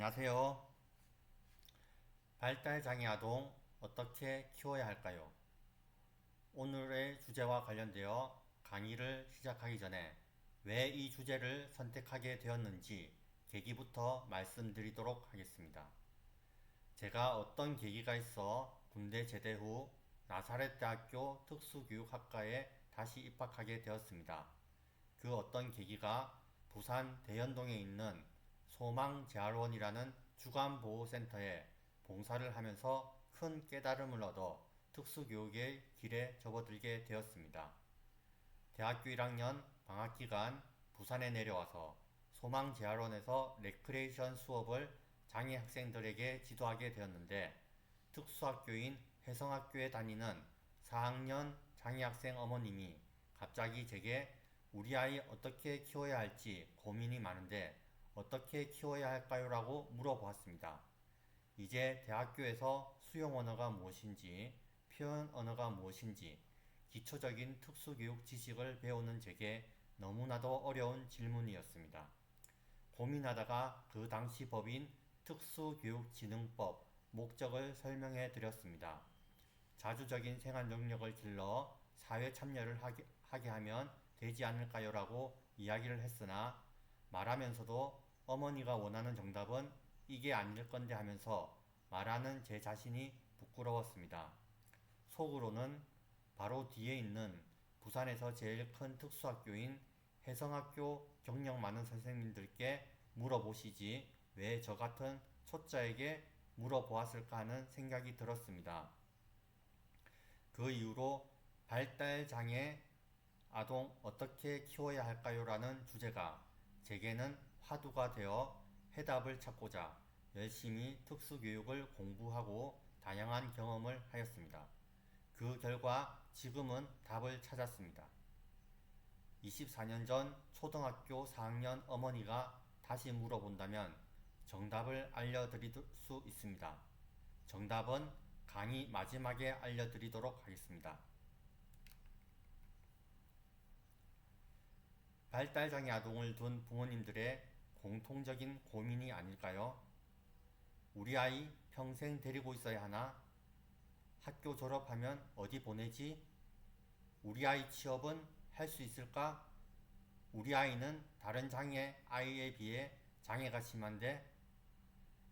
안녕하세요. 발달장애 아동 어떻게 키워야 할까요? 오늘의 주제와 관련되어 강의를 시작하기 전에 왜 이 주제를 선택하게 되었는지 계기부터 말씀드리도록 하겠습니다. 제가 어떤 계기가 있어 군대 제대 후 나사렛대학교 특수교육학과에 다시 입학하게 되었습니다. 그 어떤 계기가 부산 대연동에 있는 소망재활원이라는 주간보호센터에 봉사를 하면서 큰 깨달음을 얻어 특수교육의 길에 접어들게 되었습니다. 대학교 1학년 방학기간 부산에 내려와서 소망재활원에서 레크레이션 수업을 장애 학생들에게 지도하게 되었는데 특수학교인 혜성학교에 다니는 4학년 장애 학생 어머님이 갑자기 제게 우리 아이 어떻게 키워야 할지 고민이 많은데 어떻게 키워야 할까요? 라고 물어보았습니다. 이제 대학교에서 수용 언어가 무엇인지, 표현 언어가 무엇인지, 기초적인 특수교육 지식을 배우는 제게 너무나도 어려운 질문이었습니다. 고민하다가 그 당시 법인 특수교육진흥법 목적을 설명해 드렸습니다. 자주적인 생활 능력을 길러 사회 참여를 하게 하면 되지 않을까요? 라고 이야기를 했으나 말하면서도 어머니가 원하는 정답은 이게 아닐 건데 하면서 말하는 제 자신이 부끄러웠습니다. 속으로는 바로 뒤에 있는 부산에서 제일 큰 특수학교인 혜성학교 경력 많은 선생님들께 물어보시지 왜 저 같은 초짜에게 물어보았을까 하는 생각이 들었습니다. 그 이후로 발달장애 아동 어떻게 키워야 할까요? 라는 주제가 제게는 화두가 되어 해답을 찾고자 열심히 특수교육을 공부하고 다양한 경험을 하였습니다. 그 결과 지금은 답을 찾았습니다. 24년 전 초등학교 4학년 어머니가 다시 물어본다면 정답을 알려드릴 수 있습니다. 정답은 강의 마지막에 알려드리도록 하겠습니다. 발달장애 아동을 둔 부모님들의 공통적인 고민이 아닐까요? 우리 아이 평생 데리고 있어야 하나? 학교 졸업하면 어디 보내지? 우리 아이 취업은 할 수 있을까? 우리 아이는 다른 장애 아이에 비해 장애가 심한데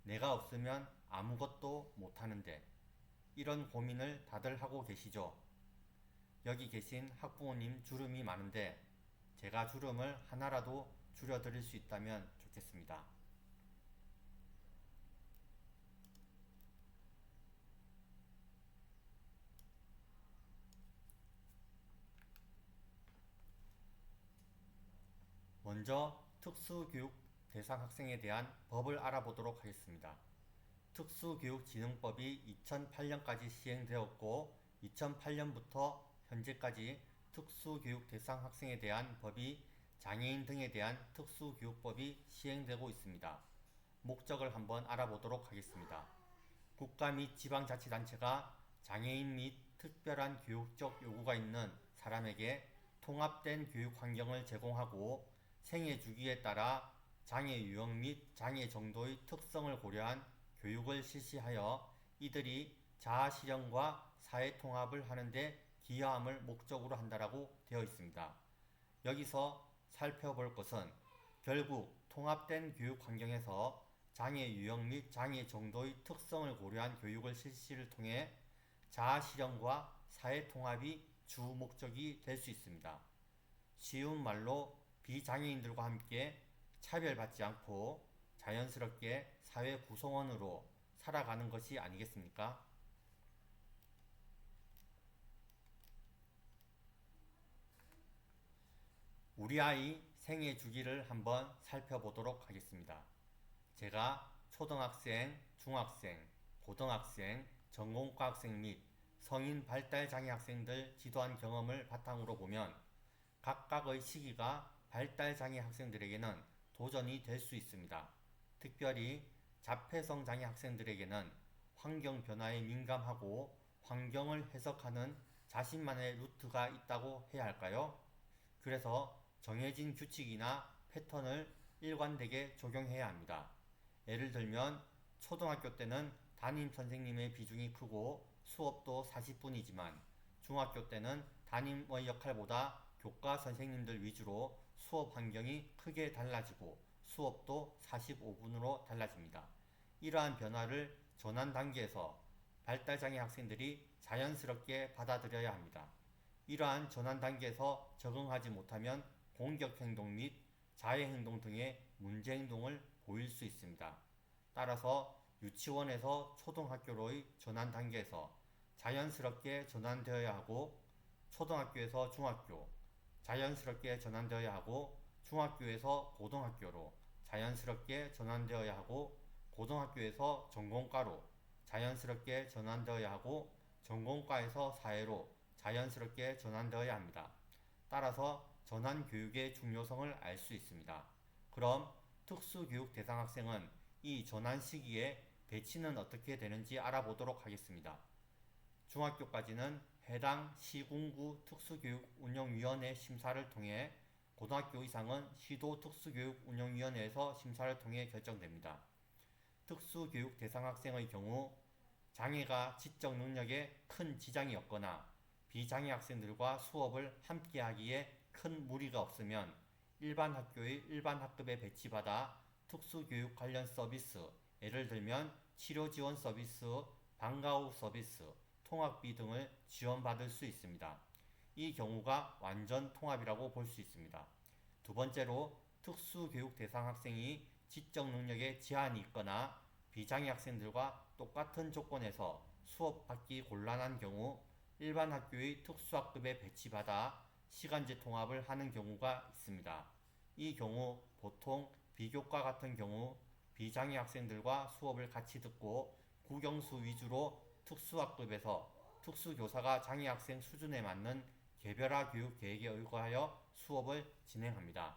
내가 없으면 아무것도 못하는데 이런 고민을 다들 하고 계시죠? 여기 계신 학부모님 주름이 많은데 제가 주름을 하나라도 줄여드릴 수 있다면 좋겠습니다. 먼저 특수교육 대상 학생에 대한 법을 알아보도록 하겠습니다. 특수교육진흥법이 2008년까지 시행되었고 2008년부터 현재까지 특수교육 대상 학생에 대한 법이 장애인 등에 대한 특수교육법이 시행되고 있습니다. 목적을 한번 알아보도록 하겠습니다. 국가 및 지방자치단체가 장애인 및 특별한 교육적 요구가 있는 사람에게 통합된 교육 환경을 제공하고 생애 주기에 따라 장애 유형 및 장애 정도의 특성을 고려한 교육을 실시하여 이들이 자아 실현과 사회 통합을 하는데 기여함을 목적으로 한다라고 되어 있습니다. 여기서 살펴볼 것은 결국 통합된 교육 환경에서 장애 유형 및 장애 정도의 특성을 고려한 교육을 실시를 통해 자아 실현과 사회 통합이 주 목적이 될 수 있습니다. 쉬운 말로 비장애인들과 함께 차별받지 않고 자연스럽게 사회 구성원으로 살아가는 것이 아니겠습니까? 우리 아이 생애 주기를 한번 살펴보도록 하겠습니다. 제가 초등학생, 중학생, 고등학생, 전공과 학생 및 성인 발달장애 학생들 지도한 경험을 바탕으로 보면 각각의 시기가 발달장애 학생들에게는 도전이 될 수 있습니다. 특별히 자폐성 장애 학생들에게는 환경 변화에 민감하고 환경을 해석하는 자신만의 루트가 있다고 해야 할까요? 그래서 정해진 규칙이나 패턴을 일관되게 적용해야 합니다. 예를 들면 초등학교 때는 담임 선생님의 비중이 크고 수업도 40분이지만 중학교 때는 담임의 역할보다 교과 선생님들 위주로 수업 환경이 크게 달라지고 수업도 45분으로 달라집니다. 이러한 변화를 전환 단계에서 발달장애 학생들이 자연스럽게 받아들여야 합니다. 이러한 전환 단계에서 적응하지 못하면 공격 행동 및 자해 행동 등의 문제 행동을 보일 수 있습니다. 따라서 유치원에서 초등학교로의 전환 단계에서 자연스럽게 전환되어야 하고 초등학교에서 중학교, 자연스럽게 전환되어야 하고 중학교에서 고등학교로 자연스럽게 전환되어야 하고 고등학교에서 전공과로 자연스럽게 전환되어야 하고 전공과에서 사회로 자연스럽게 전환되어야 합니다. 따라서 전환교육의 중요성을 알 수 있습니다. 그럼 특수교육 대상 학생은 이 전환 시기에 배치는 어떻게 되는지 알아보도록 하겠습니다. 중학교까지는 해당 시군구 특수교육운영위원회 심사를 통해 고등학교 이상은 시도 특수교육운영위원회에서 심사를 통해 결정됩니다. 특수교육 대상 학생의 경우 장애가 지적 능력에 큰 지장이 없거나 비장애 학생들과 수업을 함께 하기에 큰 무리가 없으면 일반 학교의 일반 학급에 배치받아 특수교육 관련 서비스, 예를 들면 치료지원 서비스, 방과후 서비스, 통학비 등을 지원받을 수 있습니다. 이 경우가 완전 통합이라고 볼 수 있습니다. 두 번째로 특수교육 대상 학생이 지적 능력에 제한이 있거나 비장애 학생들과 똑같은 조건에서 수업받기 곤란한 경우 일반 학교의 특수학급에 배치받아 시간제 통합을 하는 경우가 있습니다. 이 경우 보통 비교과 같은 경우 비장애 학생들과 수업을 같이 듣고 국영수 위주로 특수학급에서 특수교사가 장애 학생 수준에 맞는 개별화 교육 계획에 의거하여 수업을 진행합니다.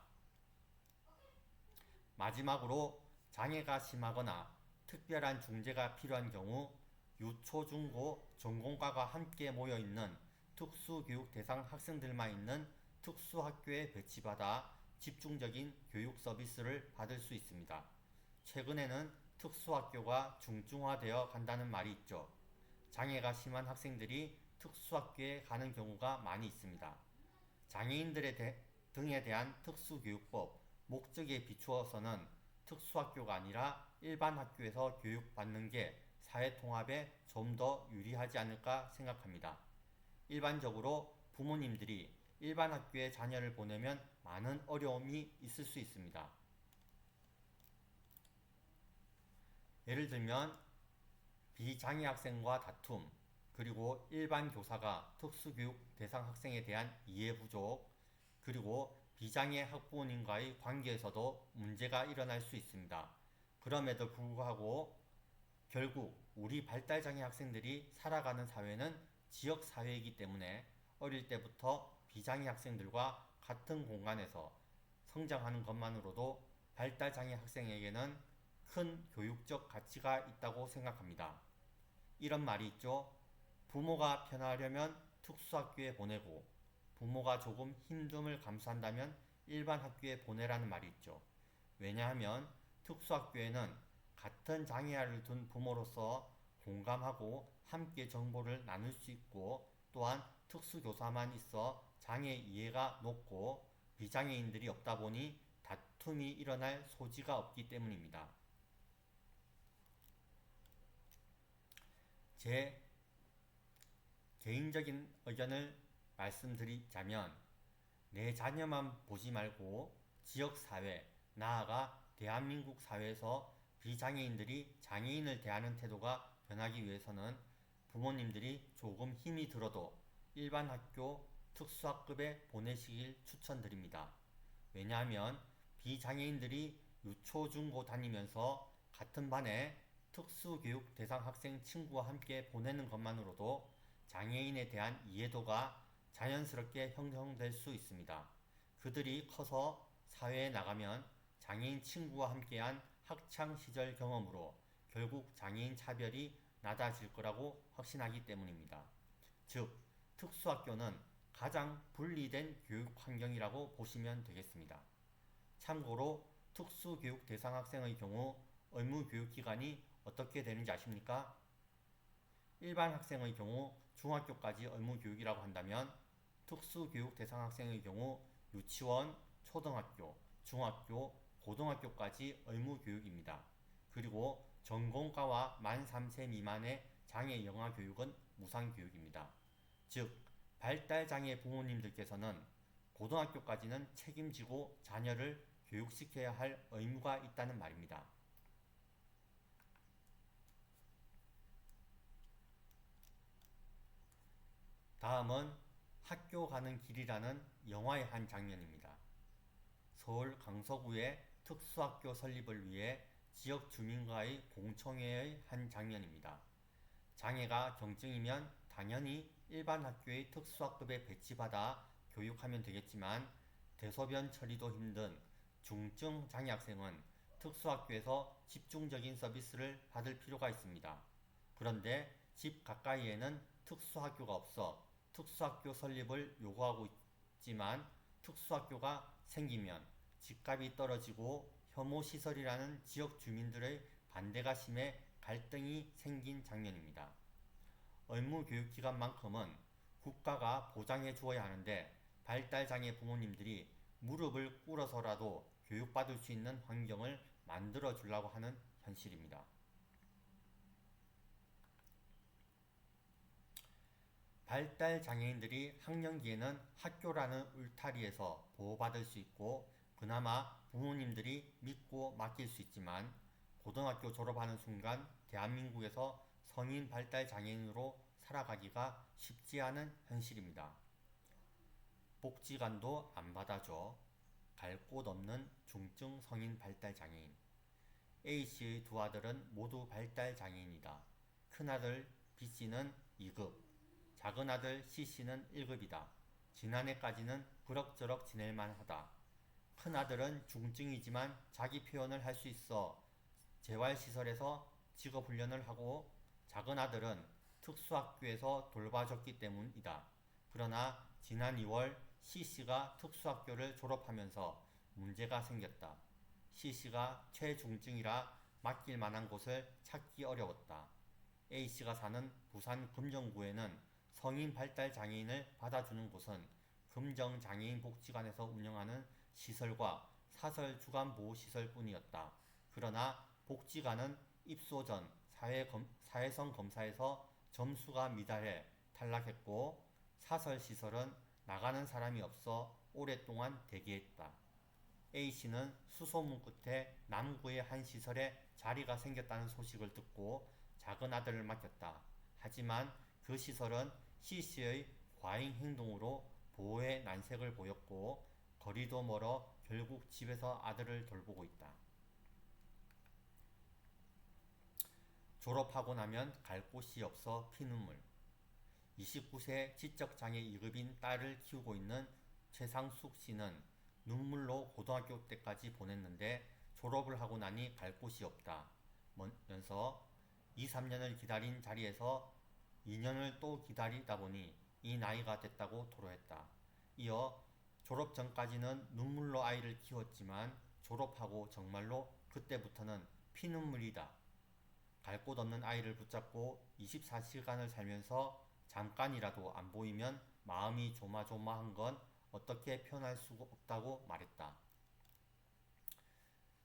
마지막으로 장애가 심하거나 특별한 중재가 필요한 경우 유초중고 전공과가 함께 모여있는 특수교육 대상 학생들만 있는 특수학교에 배치받아 집중적인 교육 서비스를 받을 수 있습니다. 최근에는 특수학교가 중증화되어 간다는 말이 있죠. 장애가 심한 학생들이 특수학교에 가는 경우가 많이 있습니다. 장애인들의 등에 대한 특수교육법 목적에 비추어서는 특수학교가 아니라 일반 학교에서 교육받는 게 사회통합에 좀 더 유리하지 않을까 생각합니다. 일반적으로 부모님들이 일반 학교에 자녀를 보내면 많은 어려움이 있을 수 있습니다. 예를 들면 비장애 학생과 다툼, 그리고 일반 교사가 특수교육 대상 학생에 대한 이해 부족, 그리고 비장애 학부모님과의 관계에서도 문제가 일어날 수 있습니다. 그럼에도 불구하고 결국 우리 발달장애 학생들이 살아가는 사회는 지역사회이기 때문에 어릴 때부터 비장애 학생들과 같은 공간에서 성장하는 것만으로도 발달장애 학생에게는 큰 교육적 가치가 있다고 생각합니다. 이런 말이 있죠. 부모가 편하려면 특수학교에 보내고 부모가 조금 힘듦을 감수한다면 일반 학교에 보내라는 말이 있죠. 왜냐하면 특수학교에는 같은 장애아를 둔 부모로서 공감하고 함께 정보를 나눌 수 있고 또한 특수교사만 있어 장애 이해가 높고 비장애인들이 없다 보니 다툼이 일어날 소지가 없기 때문입니다. 제 개인적인 의견을 말씀드리자면 내 자녀만 보지 말고 지역사회, 나아가 대한민국 사회에서 비장애인들이 장애인을 대하는 태도가 변하기 위해서는 부모님들이 조금 힘이 들어도 일반 학교 특수학급에 보내시길 추천드립니다. 왜냐하면 비장애인들이 유초중고 다니면서 같은 반에 특수교육 대상 학생 친구와 함께 보내는 것만으로도 장애인에 대한 이해도가 자연스럽게 형성될 수 있습니다. 그들이 커서 사회에 나가면 장애인 친구와 함께한 학창시절 경험으로 결국 장애인 차별이 낮아질 거라고 확신하기 때문입니다. 즉, 특수학교는 가장 분리된 교육 환경이라고 보시면 되겠습니다. 참고로 특수교육 대상 학생의 경우 의무교육기간이 어떻게 되는지 아십니까? 일반 학생의 경우 중학교까지 의무교육이라고 한다면 특수교육 대상 학생의 경우 유치원, 초등학교, 중학교, 고등학교까지 의무교육입니다. 그리고 전공과와 만 3세 미만의 장애 영아 교육은 무상교육입니다. 즉, 발달장애 부모님들께서는 고등학교까지는 책임지고 자녀를 교육시켜야 할 의무가 있다는 말입니다. 다음은 학교 가는 길이라는 영화의 한 장면입니다. 서울 강서구의 특수학교 설립을 위해 지역 주민과의 공청회의 한 장면입니다. 장애가 경증이면 당연히 일반 학교의 특수학급에 배치받아 교육하면 되겠지만 대소변 처리도 힘든 중증 장애 학생은 특수학교에서 집중적인 서비스를 받을 필요가 있습니다. 그런데 집 가까이에는 특수학교가 없어 특수학교 설립을 요구하고 있지만 특수학교가 생기면 집값이 떨어지고 혐오시설이라는 지역 주민들의 반대가 심해 갈등이 생긴 장면입니다. 의무교육기간만큼은 국가가 보장해 주어야 하는데 발달장애 부모님들이 무릎을 꿇어서라도 교육받을 수 있는 환경을 만들어 주려고 하는 현실입니다. 발달장애인들이 학령기에는 학교라는 울타리에서 보호받을 수 있고 그나마 부모님들이 믿고 맡길 수 있지만 고등학교 졸업하는 순간 대한민국에서 성인 발달장애인으로 살아가기가 쉽지 않은 현실입니다. 복지관도 안 받아줘. 갈 곳 없는 중증 성인 발달장애인. A씨의 두 아들은 모두 발달장애인이다. 큰아들 B씨는 2급, 작은 아들 C씨는 1급이다. 지난해까지는 그럭저럭 지낼만 하다. 큰아들은 중증이지만 자기 표현을 할 수 있어 재활시설에서 직업훈련을 하고 작은 아들은 특수학교에서 돌봐줬기 때문이다. 그러나 지난 2월 C씨가 특수학교를 졸업하면서 문제가 생겼다. C씨가 최중증이라 맡길 만한 곳을 찾기 어려웠다. A씨가 사는 부산 금정구에는 성인 발달 장애인을 받아주는 곳은 금정장애인복지관에서 운영하는 시설과 사설 주간보호시설뿐이었다. 그러나 복지관은 입소 전 사회성 검사에서 점수가 미달해 탈락했고 사설시설은 나가는 사람이 없어 오랫동안 대기했다. A씨는 수소문 끝에 남구의 한 시설에 자리가 생겼다는 소식을 듣고 작은 아들을 맡겼다. 하지만 그 시설은 C씨의 과잉 행동으로 보호의 난색을 보였고 거리도 멀어 결국 집에서 아들을 돌보고 있다. 졸업하고 나면 갈 곳이 없어 피눈물. 29세 지적장애 2급인 딸을 키우고 있는 최상숙 씨는 눈물로 고등학교 때까지 보냈는데 졸업을 하고 나니 갈 곳이 없다 면서 2, 3년을 기다린 자리에서 2년을 또 기다리다 보니 이 나이가 됐다고 토로했다. 이어 졸업 전까지는 눈물로 아이를 키웠지만 졸업하고 정말로 그때부터는 피눈물이다. 갈 곳 없는 아이를 붙잡고 24시간을 살면서 잠깐이라도 안 보이면 마음이 조마조마한 건 어떻게 표현할 수 없다고 말했다.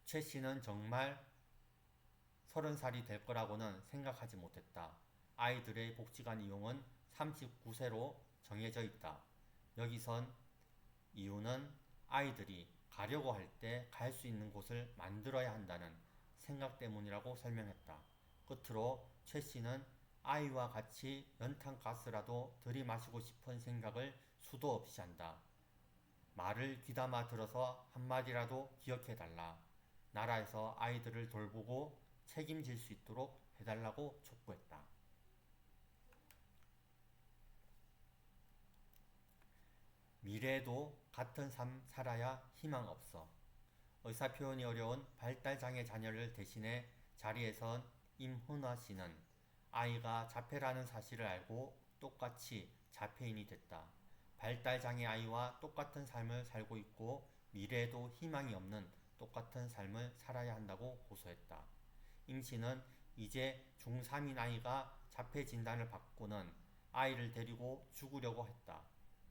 최 씨는 정말 30살이 될 거라고는 생각하지 못했다. 아이들의 복지관 이용은 39세로 정해져 있다. 여기선 이유는 아이들이 가려고 할 때 갈 수 있는 곳을 만들어야 한다는 생각 때문이라고 설명했다. 끝으로 최 씨는 아이와 같이 연탄가스라도 들이마시고 싶은 생각을 수도 없이 한다. 말을 귀담아 들어서 한마디라도 기억해달라. 나라에서 아이들을 돌보고 책임질 수 있도록 해달라고 촉구했다. 미래에도 같은 삶 살아야 희망 없어. 의사표현이 어려운 발달장애 자녀를 대신해 자리에 선 임훈아 씨는 아이가 자폐라는 사실을 알고 똑같이 자폐인이 됐다. 발달장애 아이와 똑같은 삶을 살고 있고 미래에도 희망이 없는 똑같은 삶을 살아야 한다고 고소했다. 임 씨는 이제 중3인 아이가 자폐 진단을 받고는 아이를 데리고 죽으려고 했다.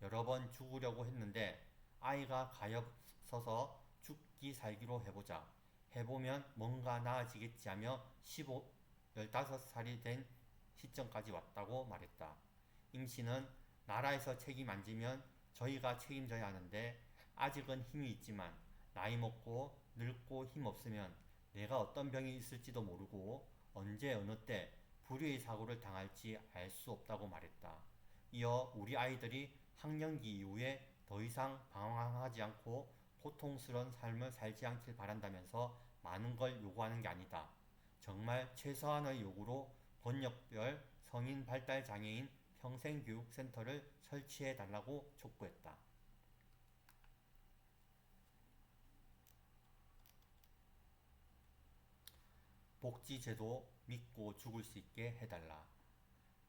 여러 번 죽으려고 했는데 아이가 가엾어서 죽기 살기로 해보자. 해보면 뭔가 나아지겠지 하며 15살이 된 시점까지 왔다고 말했다. 임 씨는 나라에서 책임 안 지면 저희가 책임져야 하는데 아직은 힘이 있지만 나이 먹고 늙고 힘 없으면 내가 어떤 병이 있을지도 모르고 언제 어느 때 불의의 사고를 당할지 알 수 없다고 말했다. 이어 우리 아이들이 학령기 이후에 더 이상 방황하지 않고 고통스러운 삶을 살지 않길 바란다면서 많은 걸 요구하는 게 아니다. 정말 최소한의 요구로 권역별 성인 발달 장애인 평생교육센터를 설치해 달라고 촉구했다. 복지제도 믿고 죽을 수 있게 해달라.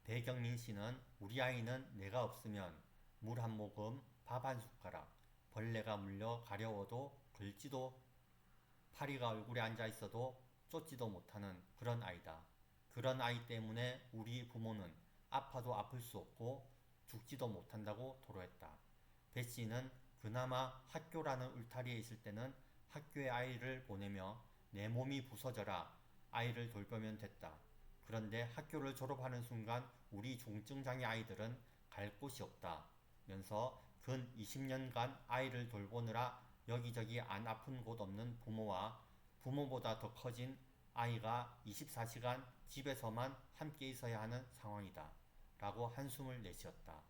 배경민 씨는 우리 아이는 내가 없으면 물 한 모금, 밥 한 숟가락, 벌레가 물려 가려워도 긁지도 파리가 얼굴에 앉아 있어도 쫓지도 못하는 그런 아이다. 그런 아이 때문에 우리 부모는 아파도 아플 수 없고 죽지도 못한다고 토로했다. 배 씨는 그나마 학교라는 울타리에 있을 때는 학교에 아이를 보내며 내 몸이 부서져라 아이를 돌보면 됐다. 그런데 학교를 졸업하는 순간 우리 중증장애 아이들은 갈 곳이 없다 면서 근 20년간 아이를 돌보느라 여기저기 안 아픈 곳 없는 부모와 부모보다 더 커진 아이가 24시간 집에서만 함께 있어야 하는 상황이다. 라고 한숨을 내쉬었다.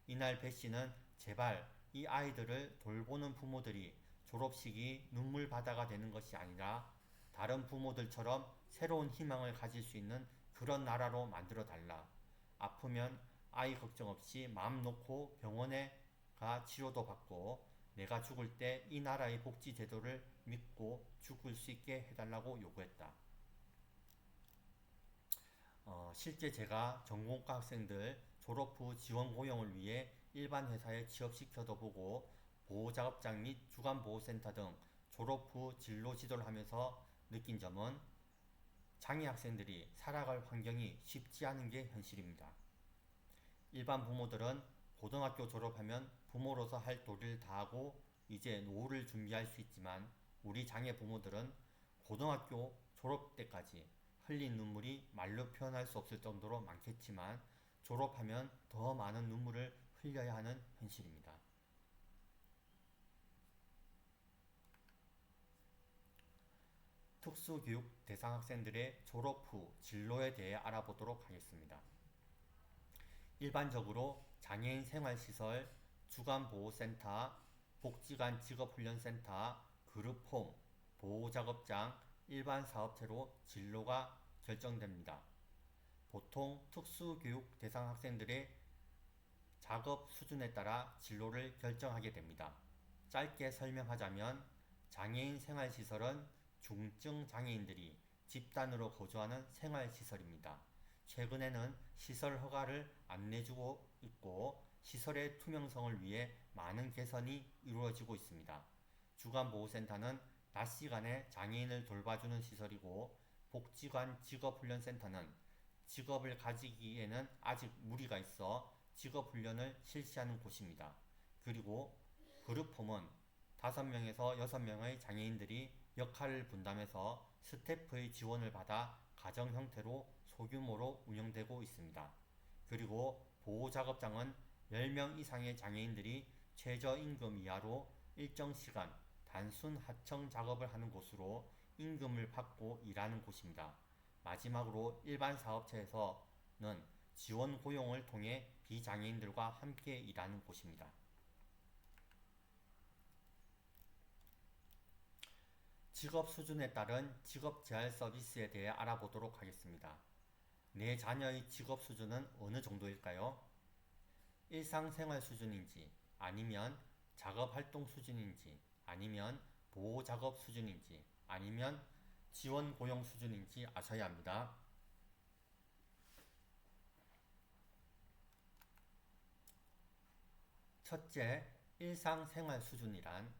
이날 배 씨는 제발 이 아이들을 돌보는 부모들이 졸업식이 눈물바다가 되는 것이 아니라 다른 부모들처럼 새로운 희망을 가질 수 있는 그런 나라로 만들어 달라. 아프면 아이 걱정 없이 마음 놓고 병원에 가 치료도 받고 내가 죽을 때 이 나라의 복지 제도를 믿고 죽을 수 있게 해달라고 요구했다. 실제 제가 전공과 학생들 졸업 후 지원 고용을 위해 일반 회사에 취업시켜도 보고 보호작업장 및 주간보호센터 등 졸업 후 진로 지도를 하면서 느낀 점은 장애 학생들이 살아갈 환경이 쉽지 않은 게 현실입니다. 일반 부모들은 고등학교 졸업하면 부모로서 할 도리를 다하고 이제 노후를 준비할 수 있지만 우리 장애 부모들은 고등학교 졸업 때까지 흘린 눈물이 말로 표현할 수 없을 정도로 많겠지만 졸업하면 더 많은 눈물을 흘려야 하는 현실입니다. 특수교육 대상 학생들의 졸업 후 진로에 대해 알아보도록 하겠습니다. 일반적으로 장애인 생활시설, 주간보호센터, 복지관 직업훈련센터, 그룹홈, 보호작업장, 일반사업체로 진로가 결정됩니다. 보통 특수교육 대상 학생들의 작업 수준에 따라 진로를 결정하게 됩니다. 짧게 설명하자면 장애인 생활시설은 중증 장애인들이 집단으로 거주하는 생활시설입니다. 최근에는 시설 허가를 안 내주고 있고 시설의 투명성을 위해 많은 개선이 이루어지고 있습니다. 주간보호센터는 낮 시간에 장애인을 돌봐주는 시설이고 복지관 직업훈련센터는 직업을 가지기에는 아직 무리가 있어 직업훈련을 실시하는 곳입니다. 그리고 그룹홈은 5명에서 6명의 장애인들이 역할을 분담해서 스태프의 지원을 받아 가정 형태로 소규모로 운영되고 있습니다. 그리고 보호작업장은 10명 이상의 장애인들이 최저임금 이하로 일정 시간 단순 하청 작업을 하는 곳으로 임금을 받고 일하는 곳입니다. 마지막으로 일반 사업체에서는 지원 고용을 통해 비장애인들과 함께 일하는 곳입니다. 직업 수준에 따른 직업 재활 서비스에 대해 알아보도록 하겠습니다. 내 자녀의 직업 수준은 어느 정도일까요? 일상생활 수준인지 아니면 작업활동 수준인지 아니면 보호작업 수준인지 아니면 지원 고용 수준인지 아셔야 합니다. 첫째, 일상생활 수준이란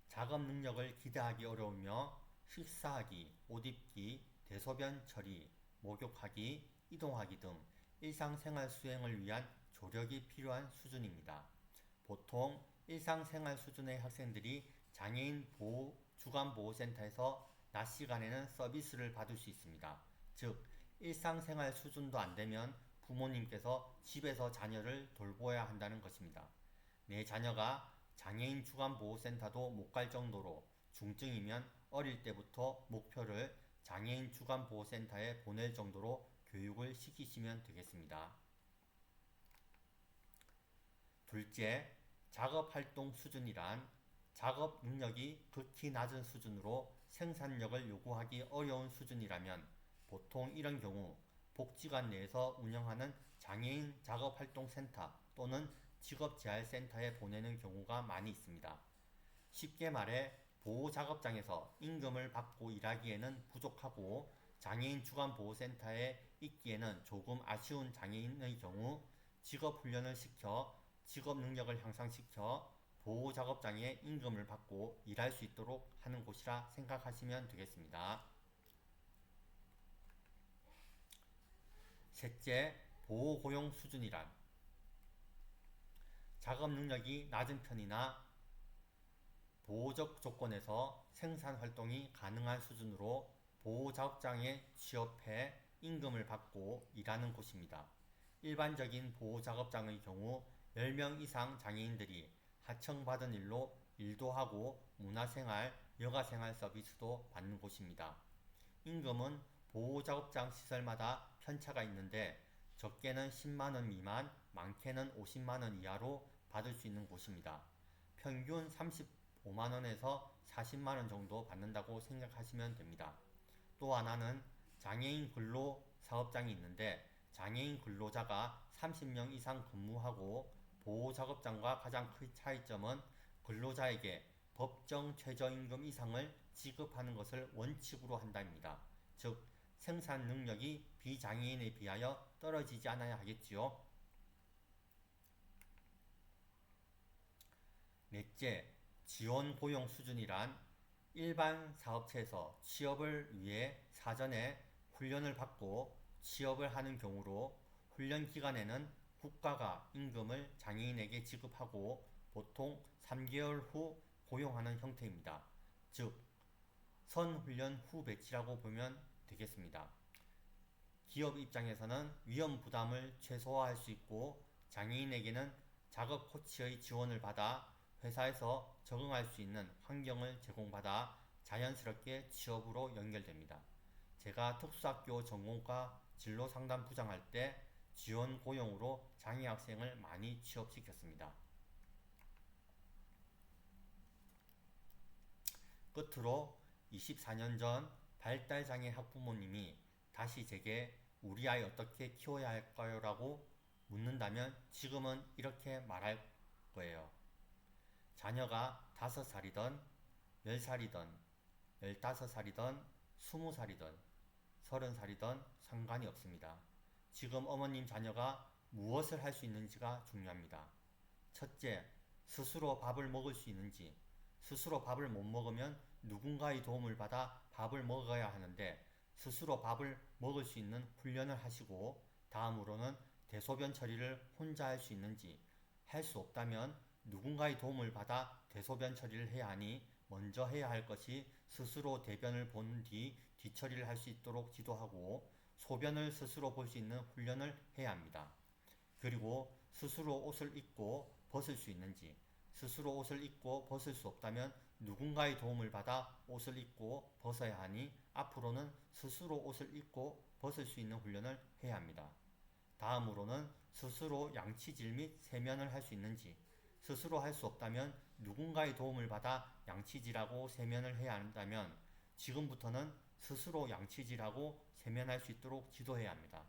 작업 능력을 기대하기 어려우며 식사하기, 옷 입기, 대소변 처리, 목욕하기, 이동하기 등 일상생활 수행을 위한 조력이 필요한 수준입니다. 보통 일상생활 수준의 학생들이 장애인 주간보호센터에서 낮 시간에는 서비스를 받을 수 있습니다. 즉, 일상생활 수준도 안 되면 부모님께서 집에서 자녀를 돌보아야 한다는 것입니다. 내 자녀가 장애인 주간보호센터도 못 갈 정도로 중증이면 어릴 때부터 목표를 장애인 주간보호센터에 보낼 정도로 교육을 시키시면 되겠습니다. 둘째, 작업활동 수준이란 작업 능력이 극히 낮은 수준으로 생산력을 요구하기 어려운 수준이라면 보통 이런 경우 복지관 내에서 운영하는 장애인 작업활동센터 또는 직업재활센터에 보내는 경우가 많이 있습니다. 쉽게 말해 보호작업장에서 임금을 받고 일하기에는 부족하고 장애인 주간보호센터에 있기에는 조금 아쉬운 장애인의 경우 직업훈련을 시켜 직업 능력을 향상시켜 보호작업장에 임금을 받고 일할 수 있도록 하는 곳이라 생각하시면 되겠습니다. 셋째, 보호고용 수준이란 작업 능력이 낮은 편이나 보호적 조건에서 생산활동이 가능한 수준으로 보호작업장에 취업해 임금을 받고 일하는 곳입니다. 일반적인 보호작업장의 경우 10명 이상 장애인들이 하청받은 일로 일도 하고 문화생활, 여가생활 서비스도 받는 곳입니다. 임금은 보호작업장 시설마다 편차가 있는데 적게는 10만원 미만, 많게는 50만원 이하로 받을 수 있는 곳입니다. 평균 35만원에서 40만원 정도 받는다고 생각하시면 됩니다. 또 하나는 장애인 근로사업장이 있는데 장애인 근로자가 30명 이상 근무하고 보호작업장과 가장 큰 차이점은 근로자에게 법정 최저임금 이상을 지급하는 것을 원칙으로 한다입니다. 즉, 생산 능력이 비장애인에 비하여 떨어지지 않아야 하겠지요. 넷째, 지원 고용 수준이란 일반 사업체에서 취업을 위해 사전에 훈련을 받고 취업을 하는 경우로 훈련 기간에는 국가가 임금을 장애인에게 지급하고 보통 3개월 후 고용하는 형태입니다. 즉, 선훈련 후 배치라고 보면 되겠습니다. 기업 입장에서는 위험 부담을 최소화할 수 있고 장애인에게는 작업 코치의 지원을 받아 회사에서 적응할 수 있는 환경을 제공받아 자연스럽게 취업으로 연결됩니다. 제가 특수학교 전공과 진로상담 부장할 때 지원 고용으로 장애 학생을 많이 취업시켰습니다. 끝으로 24년 전 발달장애 학부모님이 다시 제게 우리 아이 어떻게 키워야 할까요? 라고 묻는다면 지금은 이렇게 말할 거예요. 자녀가 5살이든 10살이든 15살이든 20살이든 30살이든 상관이 없습니다. 지금 어머님 자녀가 무엇을 할 수 있는지가 중요합니다. 첫째, 스스로 밥을 먹을 수 있는지. 스스로 밥을 못 먹으면 누군가의 도움을 받아 밥을 먹어야 하는데 스스로 밥을 먹을 수 있는 훈련을 하시고, 다음으로는 대소변 처리를 혼자 할 수 있는지. 할 수 없다면 누군가의 도움을 받아 대소변 처리를 해야 하니 먼저 해야 할 것이 스스로 대변을 본 뒤 뒤처리를 할 수 있도록 지도하고, 소변을 스스로 볼 수 있는 훈련을 해야 합니다. 그리고 스스로 옷을 입고 벗을 수 있는지, 스스로 옷을 입고 벗을 수 없다면 누군가의 도움을 받아 옷을 입고 벗어야 하니 앞으로는 스스로 옷을 입고 벗을 수 있는 훈련을 해야 합니다. 다음으로는 스스로 양치질 및 세면을 할 수 있는지, 스스로 할 수 없다면 누군가의 도움을 받아 양치질하고 세면을 해야 한다면 지금부터는 스스로 양치질하고 세면할 수 있도록 지도해야 합니다.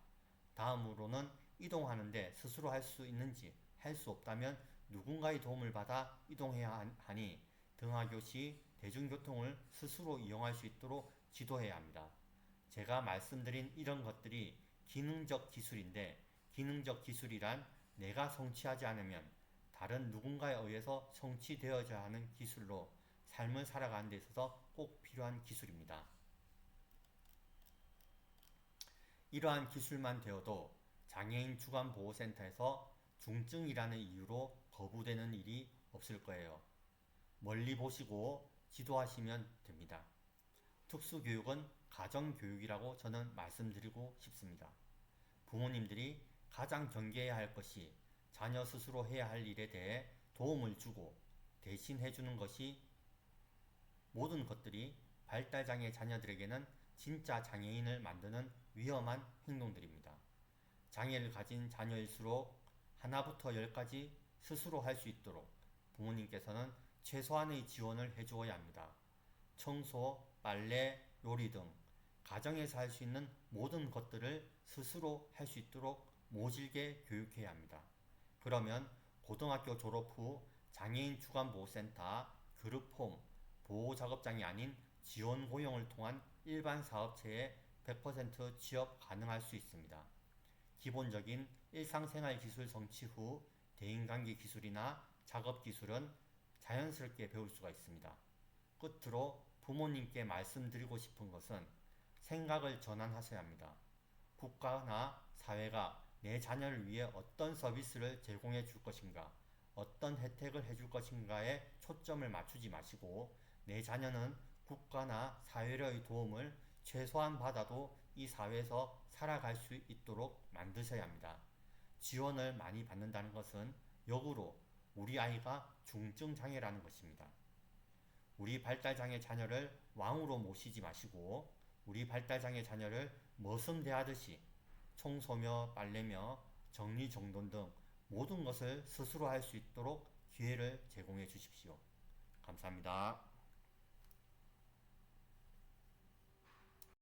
다음으로는 이동하는데 스스로 할 수 있는지, 할 수 없다면 누군가의 도움을 받아 이동해야 하니 등하교 시 대중교통을 스스로 이용할 수 있도록 지도해야 합니다. 제가 말씀드린 이런 것들이 기능적 기술인데, 기능적 기술이란 내가 성취하지 않으면 다른 누군가에 의해서 성취되어져야 하는 기술로 삶을 살아가는 데 있어서 꼭 필요한 기술입니다. 이러한 기술만 되어도 장애인 주간보호센터에서 중증이라는 이유로 거부되는 일이 없을 거예요. 멀리 보시고 지도하시면 됩니다. 특수교육은 가정교육이라고 저는 말씀드리고 싶습니다. 부모님들이 가장 경계해야 할 것이 자녀 스스로 해야 할 일에 대해 도움을 주고 대신 해주는 것이 모든 것들이 발달장애 자녀들에게는 진짜 장애인을 만드는 위험한 행동들입니다. 장애를 가진 자녀일수록 하나부터 열까지 스스로 할 수 있도록 부모님께서는 최소한의 지원을 해주어야 합니다. 청소, 빨래, 요리 등 가정에서 할 수 있는 모든 것들을 스스로 할 수 있도록 모질게 교육해야 합니다. 그러면 고등학교 졸업 후 장애인 주간보호센터, 그룹홈, 보호작업장이 아닌 지원 고용을 통한 일반 사업체에 100% 취업 가능할 수 있습니다. 기본적인 일상생활 기술 성취 후 대인관계 기술이나 작업 기술은 자연스럽게 배울 수가 있습니다. 끝으로 부모님께 말씀드리고 싶은 것은 생각을 전환하셔야 합니다. 국가나 사회가 내 자녀를 위해 어떤 서비스를 제공해 줄 것인가, 어떤 혜택을 해줄 것인가에 초점을 맞추지 마시고 내 자녀는 국가나 사회의 도움을 최소한 받아도 이 사회에서 살아갈 수 있도록 만드셔야 합니다. 지원을 많이 받는다는 것은 역으로 우리 아이가 중증장애라는 것입니다. 우리 발달장애 자녀를 왕으로 모시지 마시고 우리 발달장애 자녀를 머슴대하듯이 청소며 빨래며 정리정돈 등 모든 것을 스스로 할 수 있도록 기회를 제공해 주십시오. 감사합니다.